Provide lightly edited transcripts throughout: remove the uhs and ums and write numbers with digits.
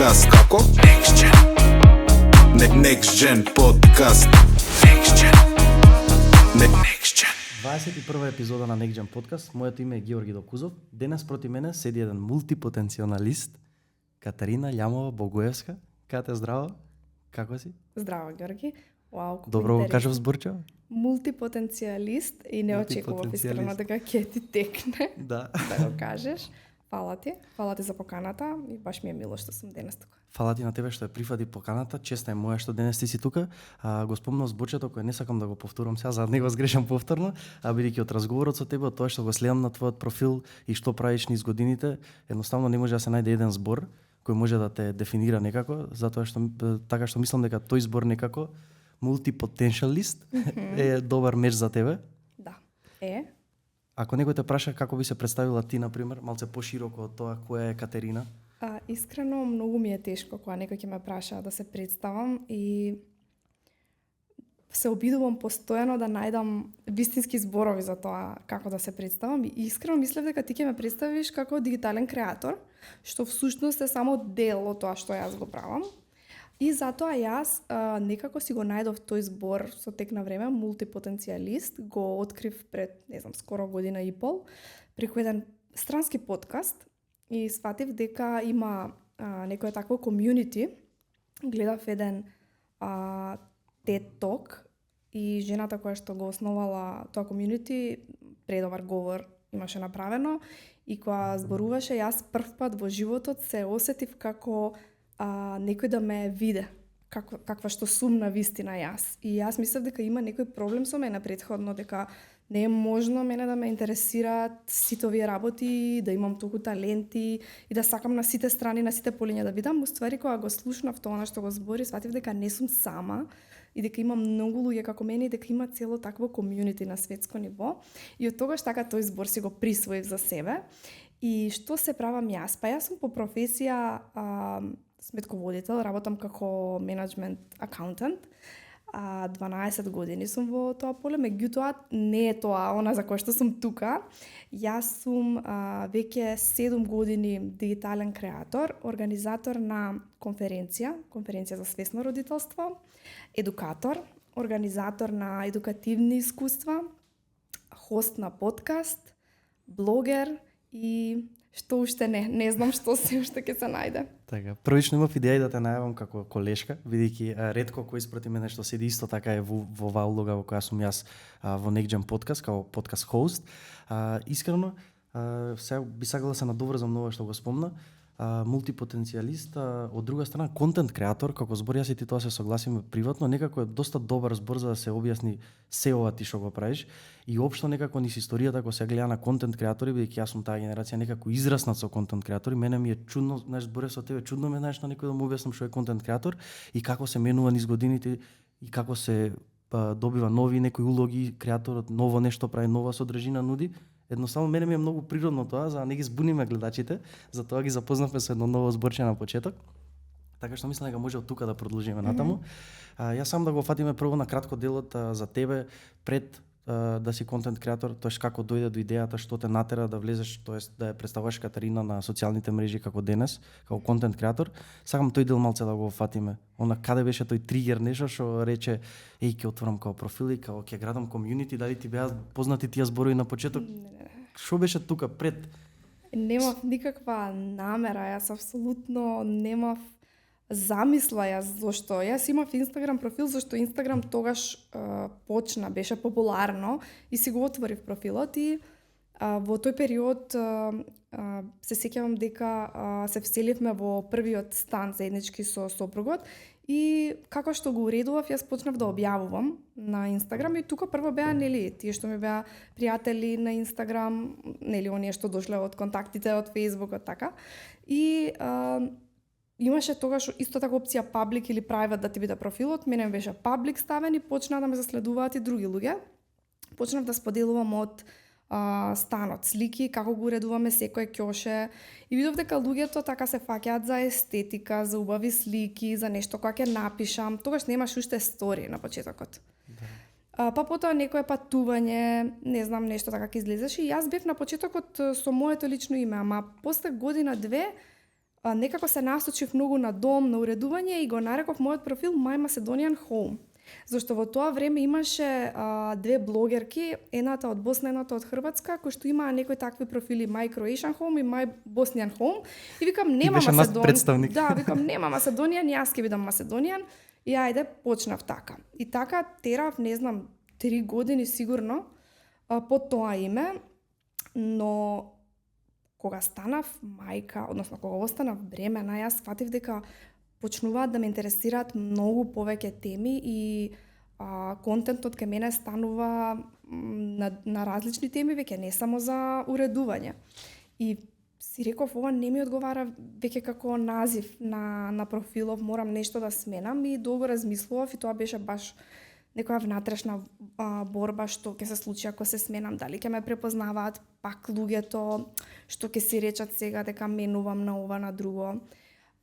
подкаст. Како? Next Gen. Next Gen подкаст. Next Gen. Next Gen. 21 епизода на Next Gen подкаст. Моето име е Георги Докузов. Денес проти мене седи еден мултипотенцијалист, Катарина Љамова-Богоевска. Кате, здраво. Како си? Здраво, Георги. Вау, колку Добро го интересно. кажав зборчево? Мултипотенцијалист и не очекував искрено дека ќе ти текне Да. да го кажеш. Фала ти за поканата и баш ми е мило што сум денес тука. Фала ти на тебе што ја прифати поканата. Честа е моја што денес ти си тука. Го спомнав зборчето кој не сакам да го повторам сега, за да не го сгрешам повторно, бидејќи од разговорот со тебе, од тоа што го следам на твојот профил и што правиш низ годините, едноставно не може да се најде еден збор кој може да те дефинира некако, затоа што така што мислам дека тој збор некако мултипотенцијалист е добар меч за тебе. Да. Е, Ако некој те праша како би се представила ти, например, малце пошироко од тоа која е Катерина? искрено многу ми е тешко кога некој ќе ме праша да се представам и се обидувам постојано да најдам вистински зборови за тоа како да се представам и искрено мислев дека ти ќе ме представиш како дигитален креатор, што всушност е само дел од тоа што јас го правам. И затоа јас некако си го најдов тој збор со тек на време, мултипотенцијалист, го открив пред, не знам, скоро година и пол, преку еден странски подкаст и сватив дека има некој такво комјунити. Гледав еден TED Talk и жената која што го основала тоа комјунити, предобар говор имаше направено и кога зборуваше, јас прв пат во животот се осетив како некој да ме виде, каква што сум на вистина јас. И јас мислев дека има некој проблем со мене претходно, дека не е можно мене да ме интересираат сите овие работи, да имам толку таленти и да сакам на сите страни, на сите полиња да видам. Уствари, кога го слушнав тоа што го збори, сватив дека не сум сама и дека има многу луѓе како мене и дека има цело такво комјунити на светско ниво. И од тогаш така тој збор си го присвоив за себе. И што се правам јас? Па јас сум по професија сметководител, работам како менеджмент акаунтант. 12 години сум во тоа поле, меѓутоа не е тоа она за кое што сум тука. Јас сум веќе 7 години дигитален креатор, организатор на конференција за свесно родителство, едукатор, организатор на едукативни искуства, хост на подкаст, блогер и што уште не знам што се уште ќе се најде. Така, првично имав идеја да те најавам како колешка, бидејќи ретко кој спроти мене што седи исто така е во оваа улога во која сум јас во Next Gen подкаст, како подкаст хост. Искрено, сега би сакала да се надоврзам на ова што го спомна, мултипотенцијалист, од друга страна контент креатор, како збор јас и ти тоа се согласиме приватно, некако е доста добар збор за да се објасни се ова ти што го правиш и општо некако низ историјата ако се гледа на контент креатори, бидејќи јас сум таа генерација некако израснат со контент креатори, мене ми е чудно, знаеш, зборев со тебе, чудно ме знаеш на некој да му објаснам што е контент креатор и како се менува низ годините и како се добива нови некои улоги, креаторот ново нешто прави, нова содржина нуди. Едноставно мене ми е многу природно тоа, за да не ги збуниме гледачите, затоа ги запознавме со едно ново зборче на почеток. Така што мислам дека може од тука да продолжиме натаму. Јас сам да го фатиме прво на кратко делот за тебе пред да си контент креатор, тоеш како дојде до идејата, што те натера да влезеш, тоест да ја представуваш Катарина на социјалните мрежи како денес, како контент креатор. Сакам тој дел малце да го фатиме. Она каде беше тој тригер, нешто што рече ќе отворам као профил и као ќе градам комјунити, дали ти беа познати тие зборови на почеток? Не. Што беше тука пред? Немав никаква намера, јас апсолутно немав замисла зашто. Јас имав Инстаграм профил, зашто Инстаграм тогаш почна, беше популарно и си го отворив профилот и во тој период се сеќавам дека се вселивме во првиот стан заеднички со сопругот и како што го уредував, јас почнав да објавувам на Инстаграм и тука прво беа тие што ми беа пријатели на Инстаграм, оние што дошле од контактите од Фејсбук, така. И имаше тогаш исто така опција public или private да ти биде профилот, мене беше public ставен и почнаа да ме заследуваат и други луѓе. Почнав да споделувам од станот слики, како го уредуваме секој ќоше и видов дека луѓето така се фаќаат за естетика, за убави слики, за нешто кога ќе напишам. Тогаш немаш уште стори на почетокот. Па потоа некое патување, не знам, нешто така ќе излезеше и јас бев на почетокот со моето лично име, ама после година-две некако се насочив многу на дом, на уредување и го нареков мојот профил My Macedonian Home. Зашто во тоа време имаше две блогерки, едната од Босна, едната од Хрватска, кои што имаа некои такви профили My Croatian Home и My Bosnian Home. И викам, нема представник. Да, викам, нема Macedonian, јас ќе бидам Macedonian. И ајде, почнав така. И така терав, не знам, 3 години сигурно под тоа име, но кога станав мајка, односно кога останав бремена, јас сфатив дека почнуваат да ме интересираат многу повеќе теми и контентот кај мене станува на различни теми веќе, не само за уредување. И си реков, ова не ми одговара веќе како назив на профилов, морам нешто да сменам и долго размислував и тоа беше баш некоја внатрешна борба што ќе се случи ако се сменам, дали ќе ме препознаваат пак луѓето, што ќе си речат сега дека менувам на ова, на друго.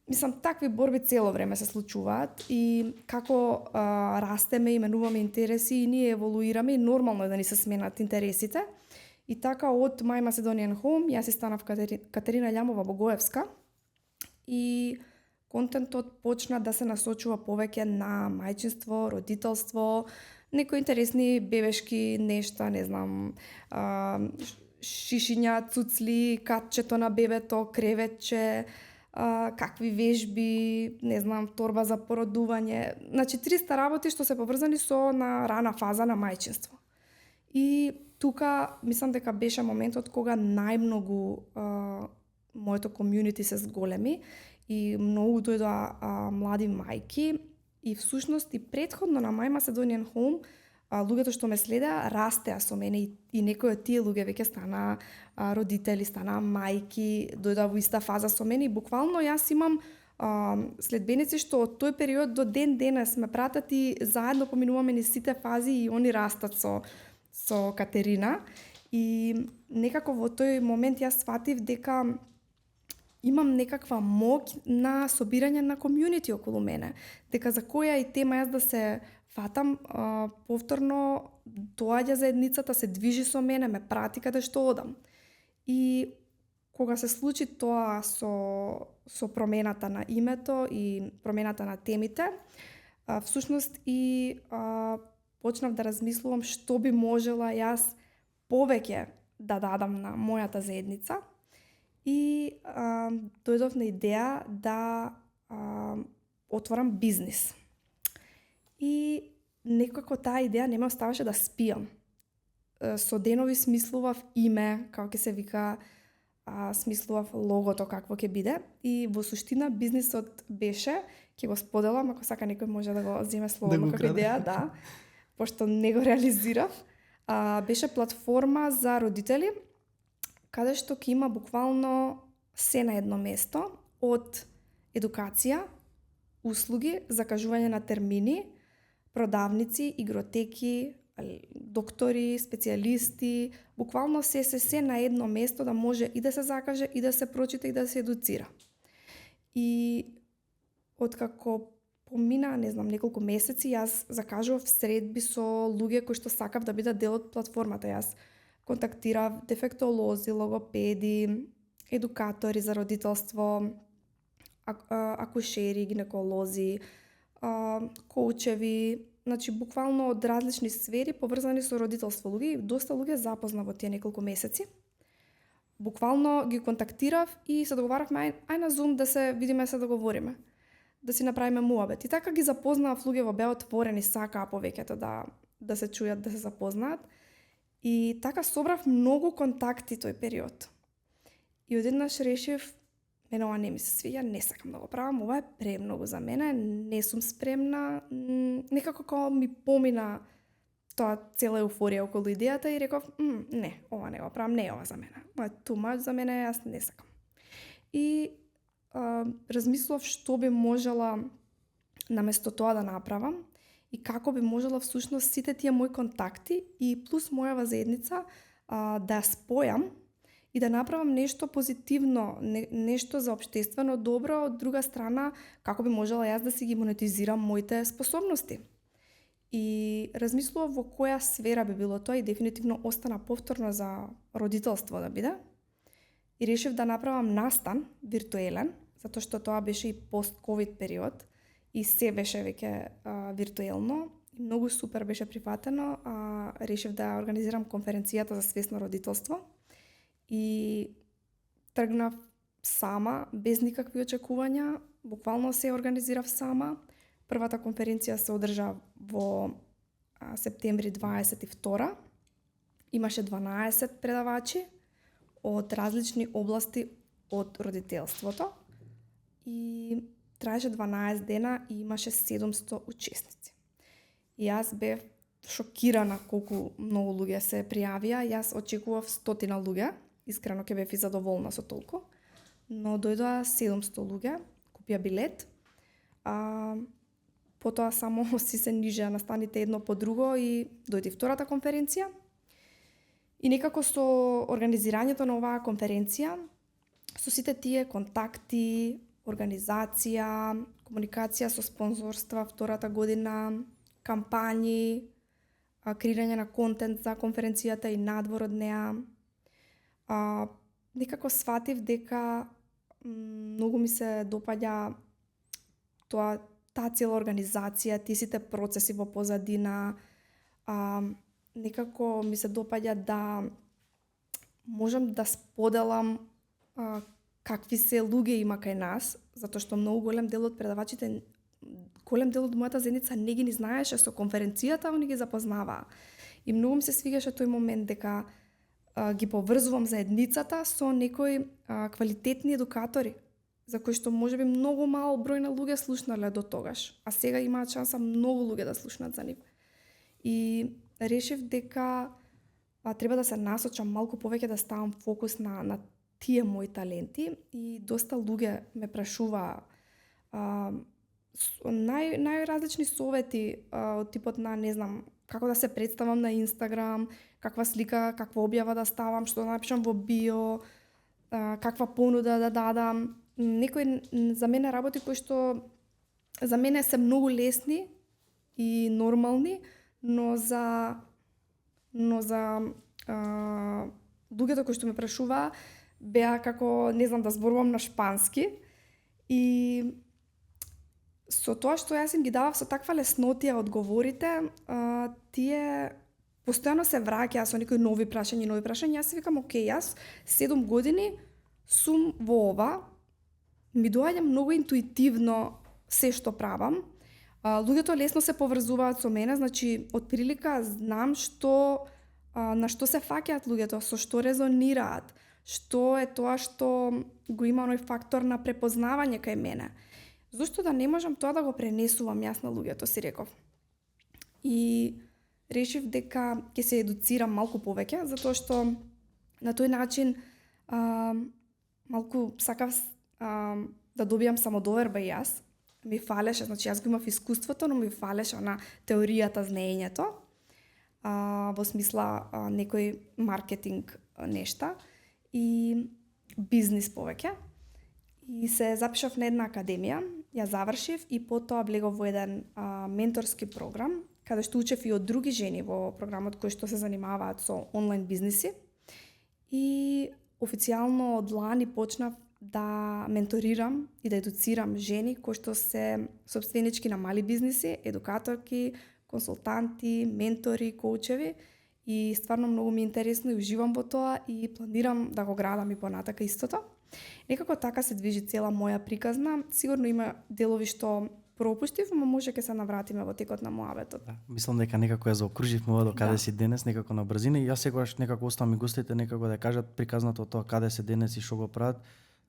Мислам, такви борби цело време се случуваат и како растеме и менуваме интереси и ние еволуираме и нормално е да ни се сменат интересите. И така од My Macedonian Home јас си станав Катерина Љамова Богоевска и контентот почна да се насочува повеќе на мајчинство, родителство, некои интересни бебешки нешта, не знам, шишиња, цуцли, катчето на бебето, креветче, какви вежби, не знам, торба за породување. Значи 300 работи што се поврзани со на рана фаза на мајчинство. И тука мислам дека беше моментот кога најмногу моето комјунити се зголеми и многу дојдоа млади мајки и всушност и претходно на My Macedonian Home луѓето што ме следеа растеа со мене и некои од тие луѓе веќе стана родители, стана мајки, дојдоа во иста фаза со мене и буквално јас имам следбеници што од тој период до ден денес ме пратат и заедно поминуваме низ сите фази и они растат со Катерина и некако во тој момент јас сватив дека имам некаква моќ на собирање на комјунити околу мене, дека за која и тема јас да се фатам, повторно доаѓа заедницата, се движи со мене, ме прати каде што одам. И кога се случи тоа со промената на името и промената на темите, всушност и почнав да размислувам што би можела јас повеќе да дадам на мојата заедница и дојдов на идеја да отворам бизнис. И некако таа идеја не ме оставаше да спијам. Со денови смислував име, како ќе се вика, смислував логото какво ќе биде и во суштина бизнисот беше, ќе го споделам, ако сака некој може да го земе слободно како идеја, да, пошто не го реализирав. Беше платформа за родители, каде што ќе има буквално се на едно место, од едукација, услуги, закажување на термини, продавници, игротеки, доктори, специјалисти, буквално се на едно место да може и да се закаже, и да се прочита, и да се едуцира. И откако помина, не знам, неколку месеци, јас закажував средби со луѓе кои што сакав да бидат дел од платформата. Јас контактирав дефектолози, логопеди, едукатори за родителство, акушери, гинеколози, коучеви, значи буквално од различни сфери поврзани со родителство луѓе. Доста луѓе запозна во тие неколку месеци. Буквално ги контактирав и се договаравме ај на Zoom да се видиме, се договориме, да си направиме муабет. И така ги запознав луѓе во беа отворени, сакаа повеќето да се чујат, да се запознаат. И така собрав многу контакти тој период. И одеднаш решив, мене ова не ми се свиѓа, не сакам да го правам, ова е премногу за мене, не сум спремна, некако кога ми помина тоа цела еуфорија околу идејата и реков, не, ова не го правам, не е ова за мене, ова е too much за мене, јас не сакам. И размислував што би можела наместо тоа да направам и како би можела всушност сите тие мои контакти и плюс мојава заедница да ја спојам и да направам нешто позитивно, нешто за општествено добро, од друга страна, како би можела јас да си ги монетизирам моите способности. И размислував во која сфера би било тоа и дефинитивно остана повторно за родителство да биде. И решив да направам настан, виртуелен, затоа што тоа беше и пост-ковид период и се беше веќе виртуелно. И многу супер беше прифатено. Решив да организирам конференцијата за свесно родителство и тргнав сама, без никакви очекувања. Буквално се организирав сама. Првата конференција се одржа во септември 22. Имаше 12 предавачи од различни области од родителството и траеше 12 дена и имаше 700 учесници. И јас бев шокирана колку многу луѓе се пријавија. Јас очекував 100 луѓе, искрено ќе бев и задоволна со толку, но дојдоа 700 луѓе, купија билет. Потоа само си се нижеа настаните едно по друго и дојде втората конференција. И некако со организирањето на оваа конференција, со сите тие контакти, организација, комуникација со спонзорства втората година, кампањи, креирање на контент за конференцијата и надвор од неа, некако сватив дека многу ми се допаѓа таа цела организација, тие сите процеси во позадина. Некако ми се допаѓа да можам да споделам какви се луѓе има кај нас, затоа што многу голем дел од предавачите, голем дел од мојата заедница не ги знаеше со конференцијата, они ги запознаваа. И многу ми се свигаше тој момент дека ги поврзувам заедницата со некои квалитетни едукатори, за кои што можеби многу мал број на луѓе слушнале до тогаш, а сега имаат шанса многу луѓе да слушнат за нив. И решив дека треба да се насочам малку повеќе, да ставам фокус на тие мои таленти, и доста луѓе ме прашуваа најразлични совети од типот на, не знам, како да се представам на Инстаграм, каква слика, каква објава да ставам, што да напишам во био, каква понуда да дадам. Некои за мене работи кои што за мене се многу лесни и нормални, но за луѓето кои што ме прашуваа беа како, не знам, да зборувам на шпански. И со тоа што јас им ги давав со таква леснотија одговорите, тие постојано се враќаа со некои нови прашања. Јас си викам, окей, јас 7 години сум во ова, ми доаѓа многу интуитивно се што правам. Луѓето лесно се поврзуваат со мене, значи од прилика знам на што се фаќаат луѓето, со што резонираат, што е тоа што го има оној фактор на препознавање кај мене. Зошто да не можам тоа да го пренесувам јас на луѓето, си реков. И решив дека ќе се едуцирам малку повеќе, затоа што на тој начин малку сакав да добијам самодоверба и јас. Ми фалеше, значи јас го имав искуството, но ми фалеше на теоријата, знаењето, во смисла некои маркетинг нешта и бизнис повеќе. И се запишав на една академија, ја завршив и потоа влегов во еден менторски програм, каде што учев и од други жени во програмот кои што се занимаваат со онлайн бизниси. И официјално од лани почнав да менторирам и да едуцирам жени кои што се собственички на мали бизниси, едукаторки, консултанти, ментори, коучеви, и стварно многу ми е интересно и уживам во тоа и планирам да го градам и понатака истото. Некако така се движи цела моја приказна. Сигурно има делови што пропуштив, но може ќе се навратиме во текот на муабетот. Да, мислам дека некако ја заокруживме ова до каде си денес, некако на брзина, и јас секогаш некако оставам и гостите некако да кажат приказната од тоа каде се денес и што го прават.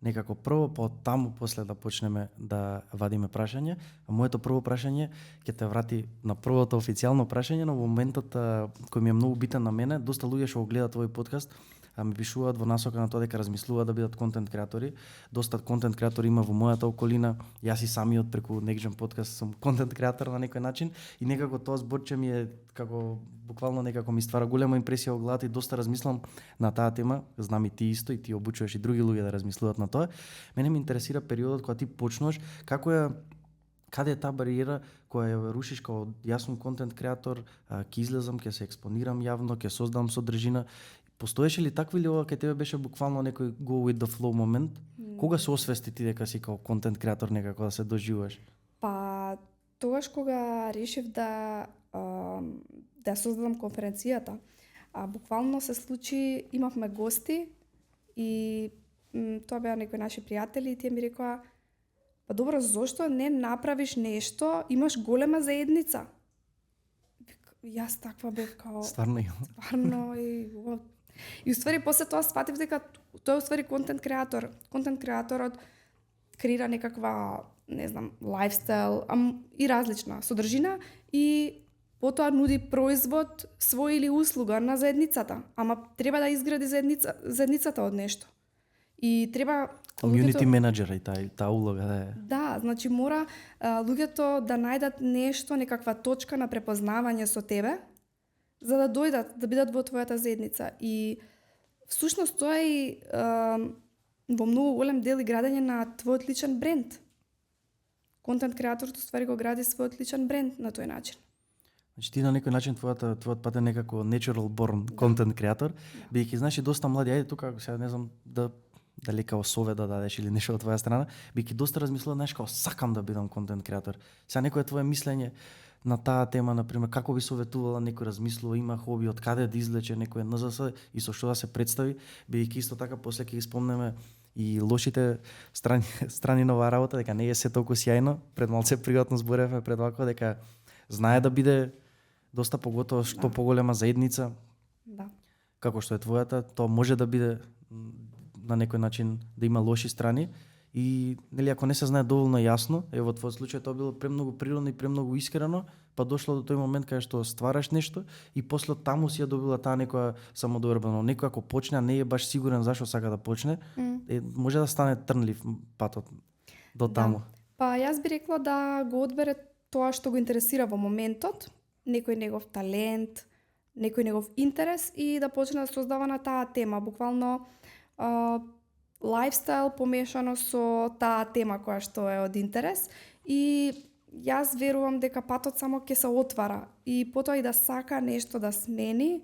Некако прво, па таму после да почнеме да вадиме прашање. А моето прво прашање ќе те врати на првото официјално прашање, но во моментот кој ми е многу битен на мене, доста луѓе што го гледаат овој подкаст, ми пишуваат во насока на тоа дека размислуваат да бидат контент креатори. Доста контент креатори има во мојата околина. Јас и самиот преку Next Gen подкаст сум контент креатор на некој начин, и некако тоа зборче ми е како буквално некако ми ствара голема импресија во главата и доста размислам на таа тема. Знам и ти исто, и ти обучуваш и други луѓе да размислуваат на тоа. Мене ме интересира периодот кога ти почнуваш, каде е таа бариера која ја рушиш као јас сум контент креатор, ќе излезам, ќе се експонирам јавно, ќе создам содржина. Постоеше ли такви или ова кај тебе беше буквално некој go with the flow момент? Кога се освести ти дека си као контент креатор некако да се доживуваш? Па тогаш кога решив да создадам конференцијата, буквално се случи, имавме гости и тоа беа некои наши пријатели и тие ми рекоа: па добро, зошто не направиш нешто, имаш голема заедница? Јас таква бев као Стварно има. стварно и уствари после тоа сфатив дека тој е уствари контент креатор. Контент креаторот креира некаква, не знам, лајфстайл, и различна содржина и потоа нуди производ, свој или услуга на заедницата. Ама треба да изгради заедницата од нешто. И треба Community менеджер и таа улога да е. Да, значи мора луѓето да најдат нешто, некаква точка на препознавање со тебе, за да дојдат, да бидат во твојата заедница. И всушност тоа е и во многу голем дел и градење на твојот личен бренд. Контент креаторот уствари го гради својот личен бренд на тој начин. Значи ти на некој начин твојот пат е некако natural born контент креатор, бидејќи знаеш и доста млади, ајде тука сега не знам дали као совет да дадеш или нешто од твоја страна, бидејќи доста размислува, знаеш, као сакам да бидам контент креатор. Сега некој твое мислење на таа тема, например, како би советувала, некој размислува, има хоби, од каде да извлече некој НЗС и со што да се представи, бидејќи исто така после ќе ги спомнеме и лошите страни на оваа работа, дека не е се толку сјајно. Пред малце приватно зборевме пред вако дека знае да биде доста поготово што поголема заедница. Да. Како што е твојата, тоа може да биде на некој начин да има лоши страни и нели ако не се знае доволно јасно, во твојот случај тоа било премногу природно и премногу искрено, па дошло до тој момент кај што ствараш нешто и после таму си ја добила таа некоја самодоверба. Некој ако почне, а не е баш сигурен зашто сака да почне, може да стане трнлив патот до таму. Да. Па јас би рекла да го одбере тоа што го интересира во моментот, некој негов талент, некој негов интерес и да почне да создава на таа тема, буквално лајфстайл помешано со таа тема која што е од интерес и јас верувам дека патот само ќе се отвара и потоа и да сака нешто да смени,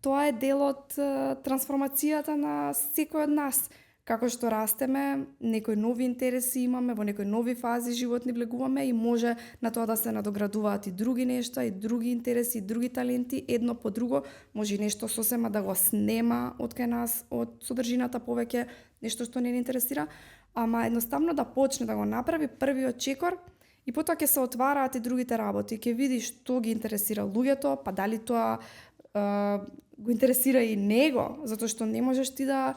тоа е дел од трансформацијата на секој од нас. Како што растеме, некои нови интереси имаме, во некои нови фази животни влегуваме и може на тоа да се надоградуваат и други нешта, и други интереси, и други таленти, едно по друго, може и нешто сосема да го снема од кај нас, од содржината повеќе, нешто што не ни интересира, ама едноставно да почне да го направи првиот чекор и потоа ќе се отвараат и другите работи, ќе видиш што ги интересира луѓето, па дали тоа го интересира и него, затоа што не можеш ти да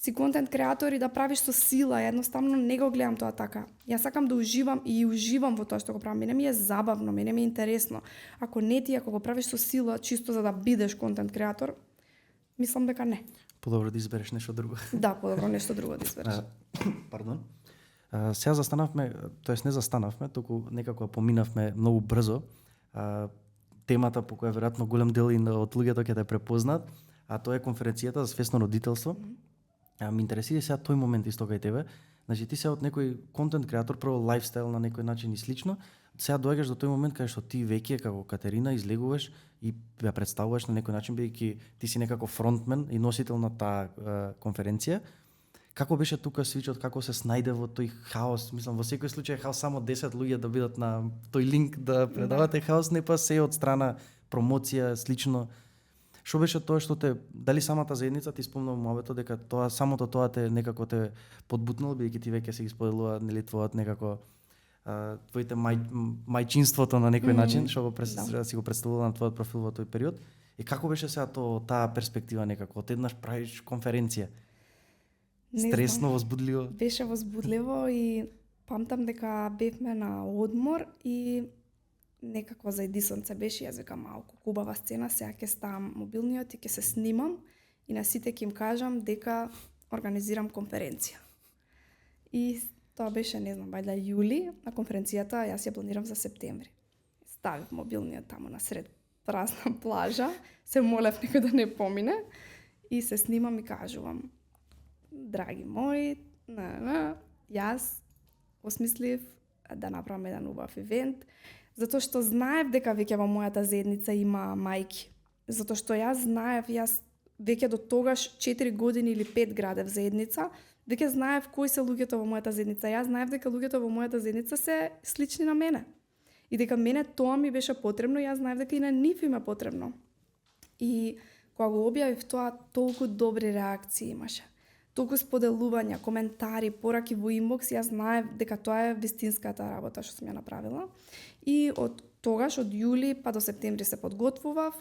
си контент креатор и да правиш со сила, едноставно не го гледам тоа така. Јас сакам да уживам и уживам во тоа што го правам. Мене ми е забавно, мене ми е интересно. Ако не ти, ако го правиш со сила, чисто за да бидеш контент креатор, мислам дека не. Подобро да избереш нешто друго. Да, подобро нешто друго да избереш. Пардон. Сега застанавме, тоест не застанавме, туку некако поминавме многу брзо темата по која веројатно голем дел од луѓето ќе те препознаат, а тоа е конференцијата за свесно родителство. Ме интересира сега тој момент исто кај тебе. Значи ти се од некој контент креатор, прво лајфстайл на некој начин и слично, сега доаѓаш до тој момент кај што ти веќе како Катерина излегуваш и ја представуваш на некој начин, бидејќи ти си некако фронтмен и носител на таа конференција. Како беше тука свичот, како се снајде во тој хаос? Мислам, во секој случај хаос само 10 луѓе да бидат на тој линк да предавате хаос, не па се од страна промоција, слично. Што беше тоа што те, дали самата заедница ти спомнува мовето дека тоа самото тоа те некако те подбутнало, бидејќи ти веќе се исподелува нели твојот некако твоите мајчинството на некој начин, што си го представува на твојот профил во тој период. И како беше сега таа перспектива некако? Одеднаш правиш конференција. Стресно, возбудливо? Беше возбудливо и памтам дека бевме на одмор и некакво заедисонце беше, јас викам малку хубава сцена, сега ќе ставам мобилниот и ќе се снимам и на сите ќе им кажам дека организирам конференција. И тоа беше, не знам, бајда јули, на конференцијата јас ја планирам за септември. Ставив мобилниот таму на сред празна плажа, се молев некој да не помине и се снимам и кажувам: драги мои, јас осмислив да направам еден убав ивент, затоа што знаев дека веќе во мојата заедница има мајки. Затоа што јас знаев, јас веќе до тогаш 4 години или 5 градев заедница, веќе знаев кои се луѓето во мојата заедница. Јас знаев дека луѓето во мојата заедница се слични на мене. И дека мене тоа ми беше потребно, јас знаев дека и на нив им е потребно. И кога го објавив тоа, толку добри реакции имаше. Толку споделувања, коментари, пораки во инбокс, јас знаев дека тоа е вистинската работа што сум ја направила. И од тогаш, од јули па до септември се подготвував,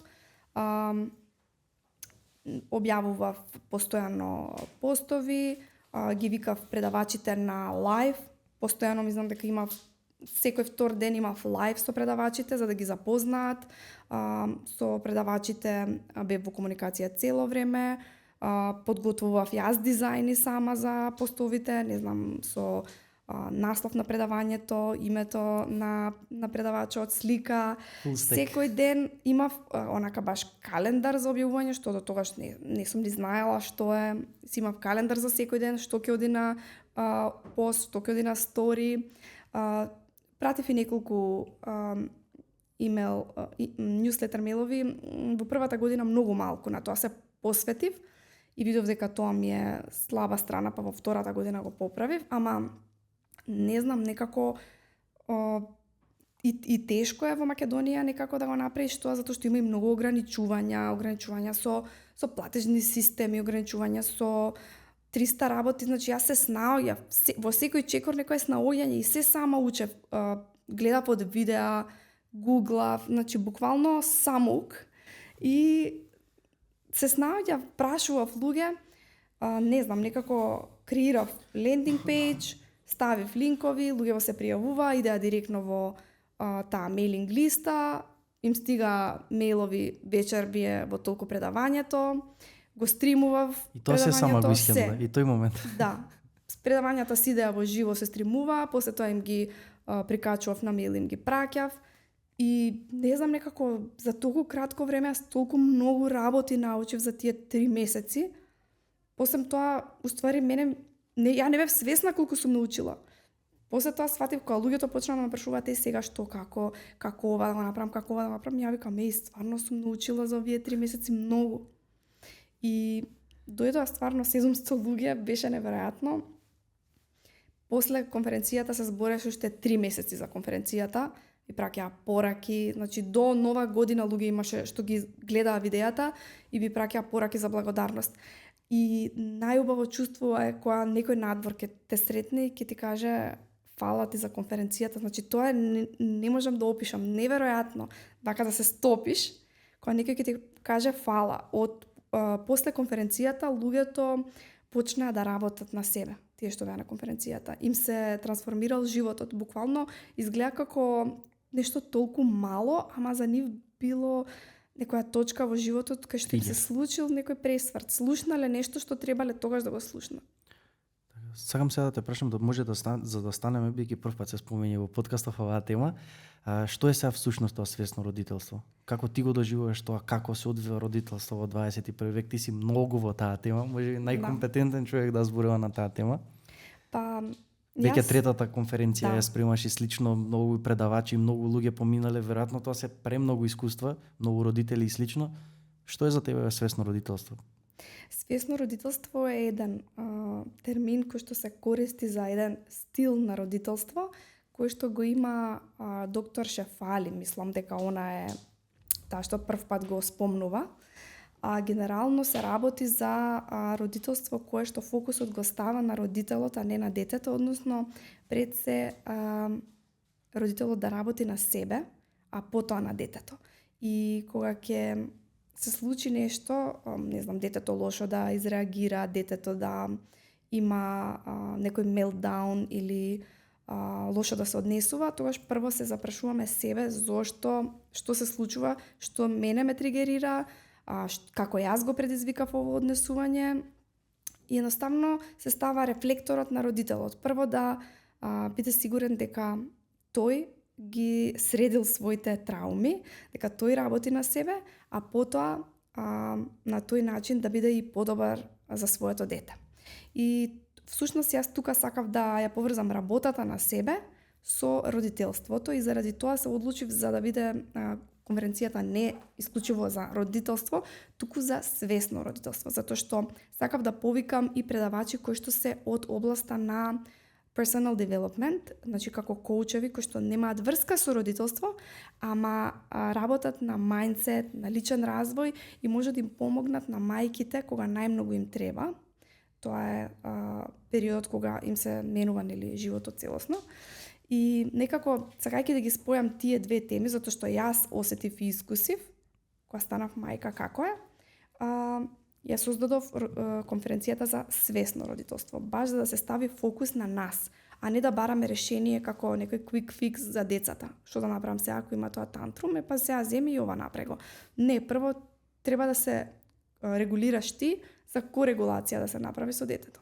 објавував постојано постови, ги викав предавачите на лайв, постојано ми знам дека имав секој втор ден имав лайв со предавачите за да ги запознаат. Со предавачите бев во комуникација цело време, подготвував јас дизајни сама за постовите, не знам, со наслов на предавањето, името на предавачот, слика. Секој ден имав онака баш календар за објавување, што до тогаш не сум ни знаела што е. Си имав календар за секој ден, што ќе оди на пост, што ќе оди на стори. Пратив и неколку имейл, ньюслетер мейлови. Во првата година многу малку на тоа се посветив и видов дека тоа ми е слаба страна, па во втората година го поправив, ама не знам, некако и тешко е во Македонија некако да го направиш тоа, затоа што има и многу ограничувања со платежни системи, ограничувања со 300 работи, значи јас се снаоѓав, во секој чекор некој снаоѓање и се сама учев, гледав од видеа, гуглав, значи буквално самоук и се снаоѓав, прашував луѓе, не знам, некако креирав лендинг пејдж, ставив линкови, луѓето се пријавува, идеа директно во таа мейлинг листа, им стига мейлови вечер бие во толку предавањето, го стримував и тоа се сама го исхемна, и тој момент. Да. Предавањата си идеа во живо се стримува, после тоа им ги прикачував на мейл, им ги праќав и не знам, некако за толку кратко време јас толку многу работи научив за тие 3 месеци. После тоа, уствари, ја не бев свесна колку сум научила. После тоа сватив кога луѓето почнаа да ме прашуваат сега што, како ова да го направам, ја викам, стварно сум научила за овие 3 месеци многу. И дојдоа стварно сезум со луѓе, беше неверојатно. После конференцијата се збореше уште 3 месеци за конференцијата и праќаа пораки, значи до нова година луѓе имаше што ги гледаа видеата и ви праќаа пораки за благодарност. И најубаво чувство е кога некој надвор ќе те сретне и ќе ти каже фала ти за конференцијата, значи тоа не можам да опишам, неверојатно, така да се стопиш, кога некој ќе ти каже фала. Од после конференцијата луѓето почнаа да работат на себе, тие што беа на конференцијата. Им се трансформирал животот, буквално изгледа како нешто толку мало, ама за нив било некоја точка во животот кај што им се случил некој пресврт. Слушнале нешто што требале тогаш да го слушнат. Сакам сега да те прашам да може за да станеме, бидејќи прв пат се спомење во подкастов оваа тема, што е сега всушност тоа свесно родителство? Како ти го доживуваш тоа, како се одвива родителство во 21 век? Ти си многу во таа тема, може најкомпетентен човек да зборува на таа тема. Па веќе третата конференција ја спремаш и слично, многу предавачи, многу луѓе поминале, веројатно тоа се премногу искуства, многу родители и слично. Што е за тебе свесно родителство? Свесно родителство е еден термин кој што се користи за еден стил на родителство, кој што го има доктор Шефали, мислам дека она е таа што прв пат го спомнува. Генерално се работи за родителство кое што фокусот го става на родителот, а не на детето, односно пред се родителот да работи на себе, а потоа на детето. И кога ќе се случи нешто, не знам, детето лошо да изреагира, детето да има некој мелтдаун или лошо да се однесува, тогаш прво се запрашуваме себе зошто, што се случува, што мене ме тригерира, како јас го предизвикав ово однесување. И едноставно се става рефлекторот на родителот. Прво да биде сигурен дека тој ги средил своите трауми, дека тој работи на себе, а потоа на тој начин да биде и подобар за своето дете. И всушност јас тука сакав да ја поврзам работата на себе со родителството и заради тоа се одлучив за да биде конференцијата не исклучиво за родителство, туку за свесно родителство, затоа што сакав да повикам и предавачи кои што се од областа на personal development, значи како коучеви кои што немаат врска со родителство, ама работат на мајндсет, на личен развој и може да им помогнат на мајките кога најмногу им треба. Тоа е периодот кога им се менува животот целосно. И некако, сакајќи да ги спојам тие две теми, затоа што јас осетив и искусив, кога станав мајка како е, ја создадов конференцијата за свесно родителство, баш за да се стави фокус на нас, а не да бараме решение како некој quick fix за децата. Што да направам сега ако има тоа тантрум, па сега земи и ова напрего. Не, прво треба да се регулираш ти за корегулација да се направи со детето.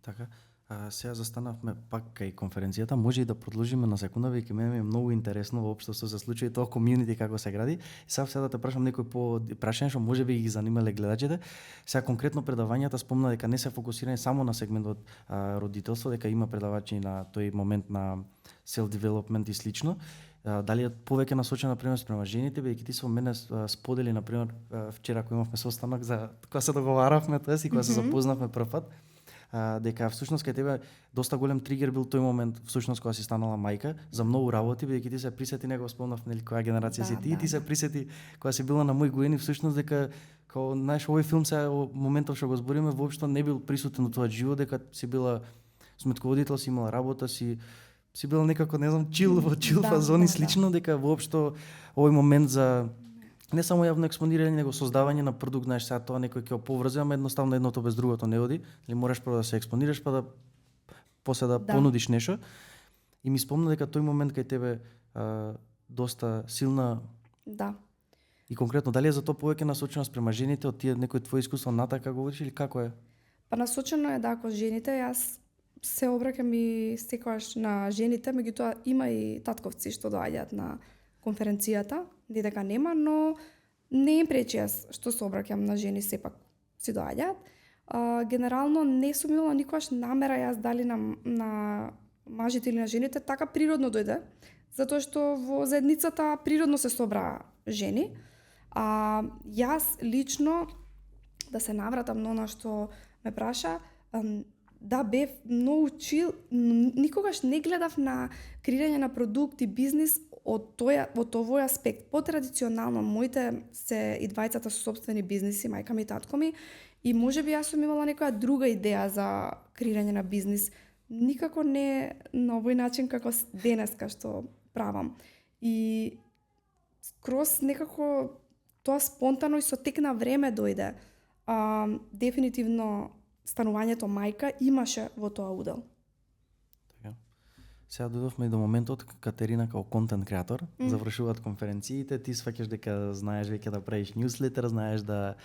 Така. Сега застанавме пак кај конференцијата, може и да продолжиме на секунда, веќе мене е многу интересно воопшто што се случува тоа комјунити како се гради. И сега да те прашам некој по прашање што можеби ги занимале гледачите. Сега конкретно предавањата спомна дека не се фокусирани само на сегментот родителство, дека има предавачи на тој момент на self development и слично. Дали е повеќе насочена например спрема жените, бидејќи ти со мене сподели например вчера кога имавме состанок за кога се договаравме тоа и кога се запознавме прв пат, дека всушност кај тебе доста голем тригер бил тој момент всушност кога си станала мајка за многу работи, бидејќи ти се присети, него спомнав нели која генерација си ти, ти се присети кога си била на мој години всушност дека као знаеш овој филм се моментов што го збориме воопшто не бил присутен во твојот живот, дека си била сметководител, си имала работа, си била некако не знам чил фазони слично, дека воопшто овој момент за не само јавно експонирање, него создавање на продукт, знаеш, сега тоа некој ќе поврзе, ама едноставно едното без другото не оди. Или мораш прво да се експонираш, па да после да понудиш нешто. И ми спомна дека тој момент кај тебе доста силна. Да. И конкретно дали е за тоа повеќе насочено спрема жените од тие некои твои искуства натака говориш или како е? Па насочено е да, кон жените, јас се обраќам и секогаш на жените, меѓутоа има и татковци што доаѓаат на конференцијата, не дека нема, но не им пречи јас што се обраќам на жени, сепак си доаѓаат. Генерално не сум имала никогаш намера јас дали на мажите или на жените, така природно дојде, затоа што во заедницата природно се собраа жени. Јас лично, да се навратам на она што ме праша, да бев многу чил, никогаш не гледав на креирање на продукт и бизнис од овој аспект. Потрадиционално, моите се и двајцата со сопствени бизниси, мајка ми и татко ми, и можеби јас сум имала некоја друга идеја за креирање на бизнис. Никако не на овој начин како денеска што правам. И скроз некако тоа спонтано и со тек на време дојде. Дефинитивно станувањето мајка имаше во тоа удел. Сега дојдовме и до моментот Катерина као контент креатор, завршуваат конференциите, ти сваќаш дека знаеш веќе да правиш ньюслетер, знаеш да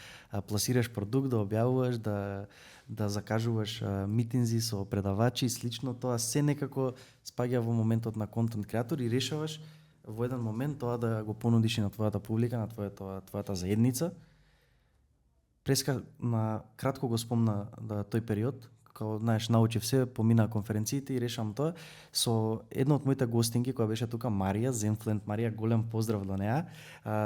пласираш продукт, да објавуваш, да закажуваш митинзи со предавачи и слично, тоа се некако спаѓа во моментот на контент креатор и решаваш во еден момент тоа да го понудиш и на твојата публика, на твојата заедница. Преска на кратко го спомна тој период, као знаеш, научив се, помина конференциите и решам тоа со една од моите гостинки која беше тука, Марија Зенфленд. Марија, голем поздрав до неа.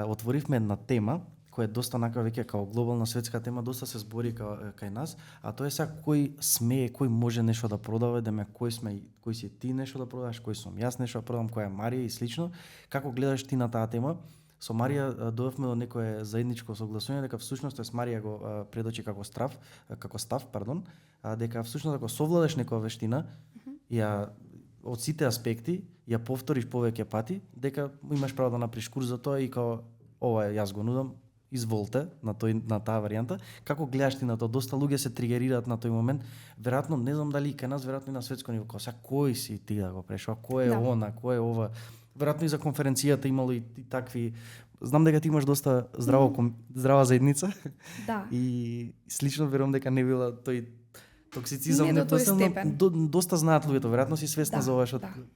Отворивме една тема која е доста нака веќе као глобална светска тема, доста се збори кај нас, а тоа е сега кој смее, кој може нешто да продава, кој си ти нешто да продаваш, кој сум јас нешто да продавам, која е Марија и слично. Како гледаш ти на таа тема? Со Марија дојавме до некое заедничко согласување дека всушност Марија го предочи како став, дека всушност ако совладаш некоја вештина, ја од сите аспекти ја повториш повеќе пати, дека имаш право да направиш курс за тоа и као ова јас го нудам, изволте на таа варијанта. Како гледаш ти на тоа? Доста луѓе се тригерираат на тој момент. Веројатно, не знам дали и кај нас, веројатно и на светско ниво, као сега кој си ти да го прешува, кој е она, кој е ова. Веројатно и за конференцијата имало и такви. Знам дека ти имаш доста здрава заедница. Да. И слично верувам дека не била тој токсицизам, не до тој степен. Доста знаат луѓето, веројатно си свесна за ова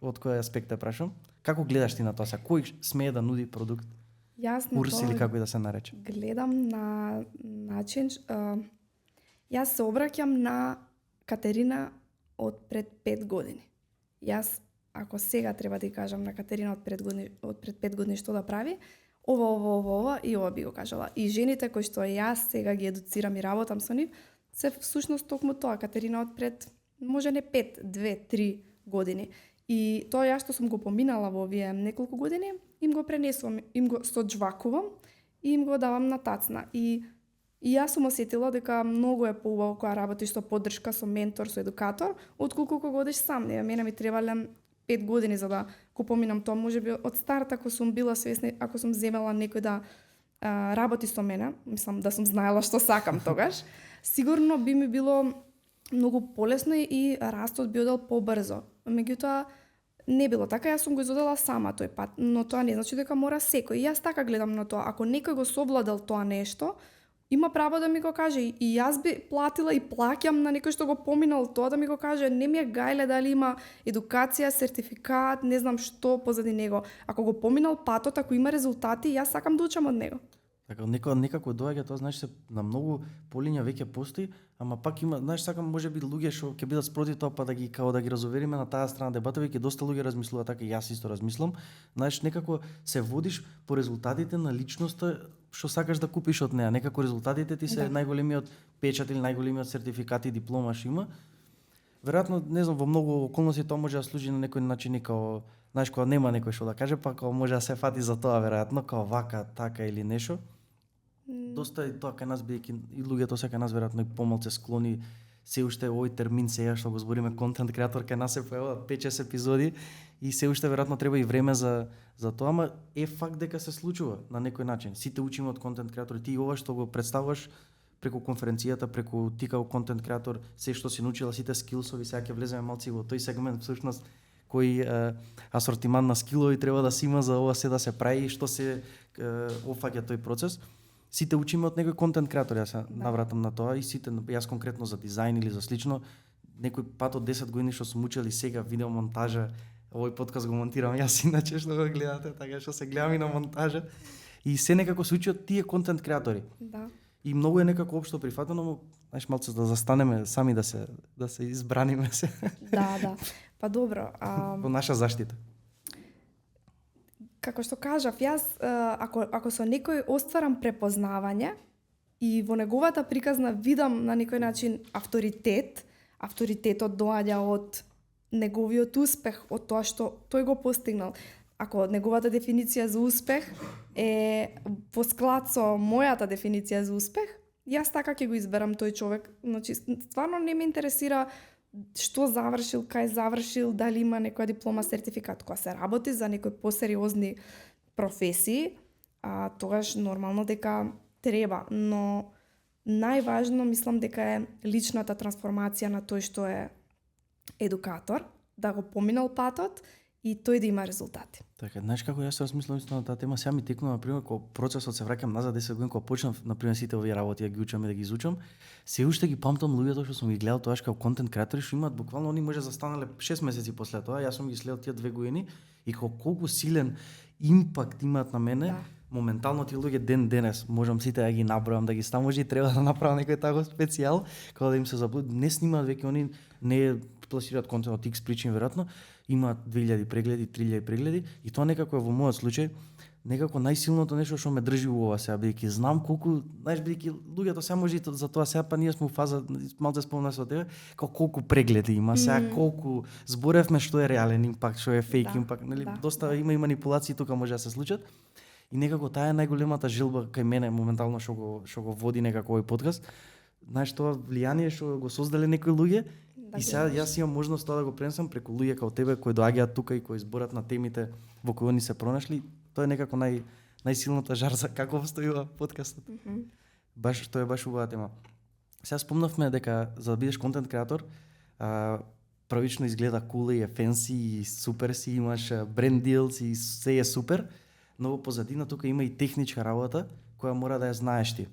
од кој аспект те прашам. Како гледаш ти на тоа? Кој смее да нуди продукт? Јас на курс или како и да се нарече? Гледам на начин, јас се обраќам на Катерина од пред 5 години. Јас ако сега треба да ја кажам на Катерина од пред 5 години што да прави, ова и ова би го кажала. И жените кои што јас сега ги едуцирам и работам со нив, се всушност токму тоа. Катерина од пред, може не 5, 2, 3 години. И тоа ја што сум го поминала во овие неколку години, им го пренесувам, им го соџвакувам и им го давам на тацна. И јас сум осетила дека многу е поубаво кога работиш со поддршка, со ментор, со едукатор, отколку кога одиш сам. Мене ми требале 5 години за да го поминам тоа. Можеби од старт, ако сум била свесна, ако сум земела некој да работи со мене, мислам да сум знаела што сакам тогаш, сигурно би ми било многу полесно и растот би одел побрзо. Меѓутоа, не било така, јас сум го изодела сама тој пат, но тоа не значи дека мора секој. И јас така гледам на тоа. Ако некој го совладал тоа нешто, има право да ми го каже. И јас би платила и плаќам на некој што го поминал тоа да ми го каже. Не ми е гајле дали има едукација, сертификат, не знам што позади него. Ако го поминал патот, ако има резултати, јас сакам да учам од него. Така, некако доаѓа, тоа значи се на многу полиња веќе постои, ама пак има, знаеш, сакам можеби луѓе што ќе бидат спротив тоа, па да ги разовериме на таа страна дебата, веќе доста луѓе размислуваат така и јас исто размислам. Знаеш, некако се водиш по резултатите на личноста што сакаш да купиш од неа, некако резултатите ти се најголемиот печат или најголемиот сертификат и диплома што има. Веројатно, не знам, во многу околности тоа може да служи на некој начин и као, знаеш, кога нема некој што да каже, па као може да се фати за тоа веројатно, као вака, така или нешто. Доста и тоа кај нас, бидејќи и луѓето се кај нас веројатно и помалку склони се уште овој термин сега што го збориме контент креатор, кај нас се појавуваат 5-6 епизоди и се уште веројатно треба и време за тоа, ама е факт дека се случува на некој начин. Сите учиме од контент креатори, ти ова што го представуваш преку конференцијата, преку ти како контент креатор, се што си научила, сите скилсови, сега ќе влеземе малци во тој сегмент всушност кој асортиман на скилови треба да се има за ова се да се прави и што се офаќа тој процес. Сите учиме од некој контент креатор, јас се навратам на тоа и сите, јас конкретно за дизајн или за слично, некој пат од 10 години што сум учел и сега видеомонтажа, овој подкаст го монтирам јас иначе што го гледате, така што се гледам и на монтажа и се некако се учи од тие контент креатори. Да. И многу е некако општо прифатено, но знаеш малце да застанеме сами да се избраниме се. Да. Па добро, во наша заштита. Како што кажав, јас ако со некој остварам препознавање и во неговата приказна видам на некој начин авторитетот доаѓа од неговиот успех, од тоа што тој го постигнал. Ако неговата дефиниција за успех е во склад со мојата дефиниција за успех, јас така ќе го изберам тој човек. Значи, стварно не ме интересира што завршил, кај завршил, дали има некоја диплома, сертификат. Кога се работи за некои посериозни професии, тогаш нормално дека треба, но најважно мислам дека е личната трансформација на тој што е едукатор, да го поминал патот и тој да има резултати. Така, знаеш како јас размислувам исто на таа тема, сега ми текнува на пример кога процесот се враќам назад 10 години кога почнав на пример сите овие работи да ги учам и да ги изучам, се уште ги памтам луѓето што сум ги гледал тоаш како контент креатори што имаат буквално они може застанале 6 месеци после тоа, јас сум ги следел тие 2 години и колку силен импакт имаат на мене. Да. Моментално тие луѓе ден денес можам сите да ги набројам, да ги ставам, може и треба да направам некој тако специјал кога да им се заблуди. Не снимаат веќе они, не пласираат контент од X причин веројатно, имаат 2000 прегледи, 3000 прегледи и тоа некако е во мојот случај некако најсилното нешто што ме држи во ова сега, бидејќи знам колку, знаеш, бидејќи луѓето сега може и за тоа сега, па ние сме во фаза, малце спомнав со тебе, колку прегледи има сега, колку зборевме што е реален импакт, што е фейк импакт, нели? Доста има и манипулации тука може да се случат. И некако таа е најголемата желба кај мене моментално што го води некако овој подкаст. Знаеш, тоа влијание што го создале некои луѓе и сега јас имам можност тоа да го пренесам преку луѓе како тебе кои доаѓаат тука и кои зборат на темите во кои они се пронашли. Тоа е некако најсилната жар за како постојува подкастот. Баш тоа е баш убава тема. Сега спомнавме дека за да бидеш контент креатор, првично изгледа кул и е фенси и супер си, имаш бренд дилс и се е супер. Но во позадина тука има и техничка работа која мора да ја знаеш ти.